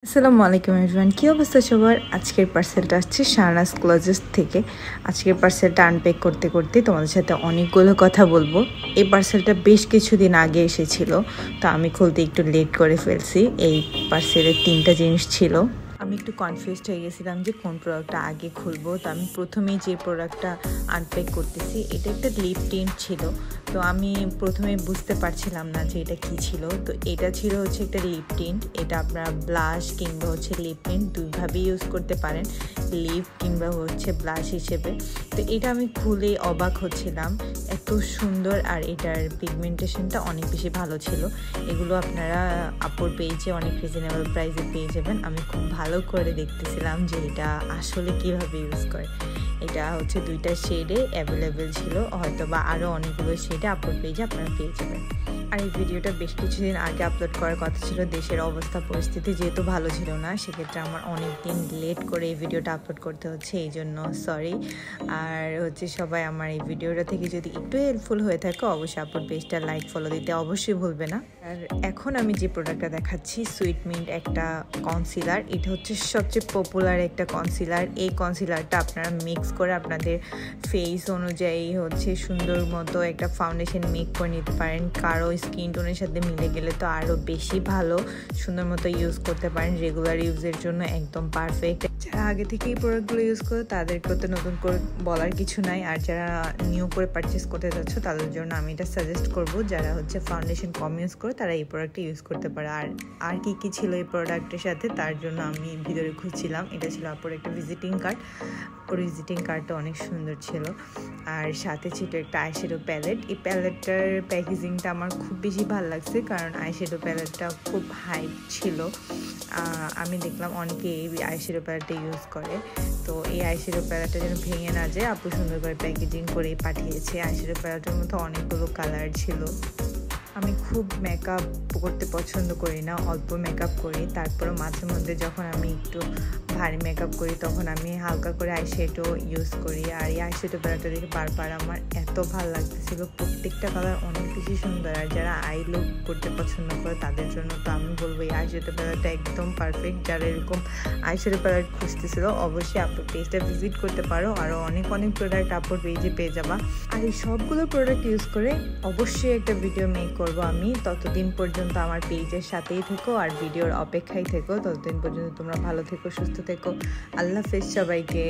আসসালামু আলাইকুম এভরিওয়ান, কী অবস্থা সবার? আজকের পার্সেলটা আসছে শাহনাজ ক্লজেস থেকে। আজকের পার্সেলটা আনপ্যাক করতে করতে তোমাদের সাথে অনেকগুলো কথা বলবো। এই পার্সেলটা বেশ কিছুদিন আগে এসেছিলো, তো আমি খুলতে একটু লেট করে ফেলছি। এই পার্সেলের 3টা জিনিস ছিল। আমি একটু কনফিউজড হয়ে গেছিলাম যে কোন প্রোডাক্টটা আগে খুলবো। তো আমি প্রথমেই যে প্রোডাক্টটা আনপ্যাক করতেছি, এটা একটা লিপ টিন্ট ছিল। তো আমি প্রথমে বুঝতে পারছিলাম না যে এটা কী ছিল। তো এটা ছিল হচ্ছে একটা লিপ টিন্ট। এটা আপনারা ব্লাশ কিংবা হচ্ছে লিপ টিন্ট দুইভাবেই ইউজ করতে পারেন, লিপ কিংবা হচ্ছে ব্লাশ হিসেবে। তো এটা আমি খুলে অবাক হচ্ছিলাম, এত সুন্দর, আর এটার পিগমেন্টেশনটা অনেক বেশি ভালো ছিল। এগুলো আপনারা আপুর পেজে অনেক রিজনেবল প্রাইসে পেয়ে যাবেন। আমি খুব ভালো করে দেখতেছিলাম যে এটা আসলে কিভাবে ইউজ করে। এটা হচ্ছে 2টা শেডে অ্যাভেলেবেল ছিল, হয়তো বা আরও অনেকগুলো শেডে আপুর পেজে আপনারা পেয়ে যাবেন। আর এই ভিডিওটা বেশ কিছুদিন আগে আপলোড করার কথা ছিল। দেশের অবস্থা পরিস্থিতি যেহেতু ভালো ছিল না, সেক্ষেত্রে আমার অনেক দিন লেট করে এই ভিডিওটা আপলোড করতে হচ্ছে, এই জন্য সরি। আর হচ্ছে সবাই আমার এই ভিডিওটা থেকে যদি একটু হেল্পফুল হয়ে থাকে, অবশ্যই আপুর পেজটা লাইক ফলো দিতে অবশ্যই ভুলবে না। আর এখন আমি যে প্রোডাক্টটা দেখাচ্ছি, সুইট মিন্ট একটা কনসিলার। এটা হচ্ছে সবচেয়ে পপুলার একটা কনসিলার। এই কনসিলারটা আপনারা মিক্স করে আপনাদের ফেস অনুযায়ী হচ্ছে সুন্দর মতো একটা ফাউন্ডেশন মেক করে নিতে পারেন। কারো স্কিন টোনের সাথে মিলে গেলে তো আরও বেশি ভালো, সুন্দর মতো ইউজ করতে পারেন। রেগুলার ইউজের জন্য একদম পারফেক্ট। যারা আগে থেকে এই প্রোডাক্টগুলো ইউজ করে তাদেরকে তো নতুন করে বলার কিছু নাই। আর যারা নিউ করে পারচেস করতে যাচ্ছ তাদের জন্য আমি এটা সাজেস্ট করব, যারা হচ্ছে ফাউন্ডেশন কম ইউজ করে তারা এই প্রোডাক্টটা ইউজ করতে পারে। আর কি ছিল এই প্রোডাক্টের সাথে, তার জন্য আমি ভিতরে খুঁজছিলাম। এটা ছিল আপুর একটা ভিজিটিং কার্ড। ওর ভিজিটিং কার্ডটা অনেক সুন্দর ছিল। আর সাথে ছিল একটা আইশ্যাডো প্যালেট। এই প্যালেটটার প্যাকেজিংটা আমার খুব বেশি ভালো লাগছে, কারণ আইশ্যাডো প্যালেটটা খুব হাইপ ছিল। আমি দেখলাম অনেকে এই আইশ্যাডো প্যালেটটা ইউজ করে। তো এই আইশ্যাডো প্যালেটটা যেন ভেঙে না যায়, আপু সুন্দর করে প্যাকেজিং করে পাঠিয়েছে। আইশ্যাডো প্যালেটের মধ্যে অনেকগুলো কালার ছিল। আমি খুব মেকআপ করতে পছন্দ করি না, অল্প মেকআপ করি। তারপরে মাঝে মধ্যে যখন আমি একটু ভারী মেকআপ করি তখন আমি হালকা করে আইশ্যাডো ইউজ করি। আর এই আইশ্যাডো প্যালেটটা দেখে বারবার আমার এত ভালো লাগতেছিল। প্রত্যেকটা কালার অনেক বেশি সুন্দর। আর যারা আই লুক করতে পছন্দ করে তাদের জন্য তো আমি বলবো এই আইশ্যাডো প্যালেটটা একদম পারফেক্ট। যারা এরকম আইশ্যাডো প্যালেট খুঁজতেছিল অবশ্যই আপুর পেজটা ভিজিট করতে পারো। আরও অনেক প্রোডাক্ট আপুর পেজে পেয়ে যাবা। আর এই সবগুলো প্রোডাক্ট ইউজ করে অবশ্যই একটা ভিডিও মেক করবো আমি। ততদিন পর্যন্ত আমার পেজের সাথেই থেকো আর ভিডিওর অপেক্ষায় থেকো। ততদিন পর্যন্ত তোমরা ভালো থেকো, সুস্থ থেকো। আল্লাহ হাফেজ সবাইকে।